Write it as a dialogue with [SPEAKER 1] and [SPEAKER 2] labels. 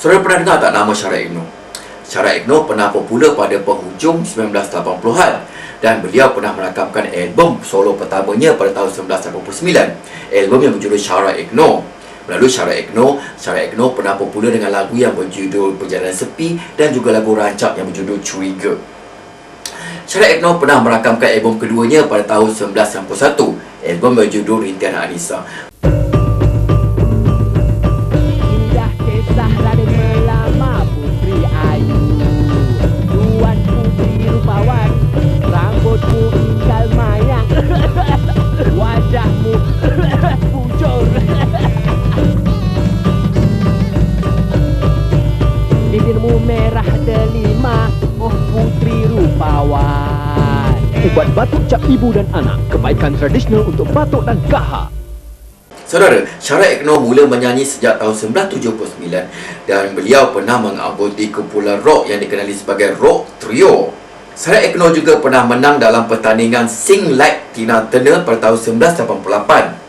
[SPEAKER 1] Saudara pernah dengar tak nama Syara Egno? Syara Egno pernah popular pada penghujung 1980-an dan beliau pernah merakamkan album solo pertamanya pada tahun 1989, album yang berjudul Syara Egno. Melalui Syara Egno pernah popular dengan lagu yang berjudul Perjalanan Sepi dan juga lagu rancak yang berjudul Curiga. Syara Egno pernah merakamkan album keduanya pada tahun 1991, album berjudul Rintihan Anissa.
[SPEAKER 2] Wajahmu bujur, bibirmu merah delima, oh putri rupawan.
[SPEAKER 3] Ubat batuk cap ibu dan anak, kebaikan tradisional untuk batuk dan kahak.
[SPEAKER 1] Saudara, Syara Egno mula menyanyi sejak tahun 1979 dan beliau pernah menganggotai kumpulan rock yang dikenali sebagai Rock Trio. Syara Egno juga pernah menang dalam pertandingan Sing Like Tina Turner pada tahun 1988.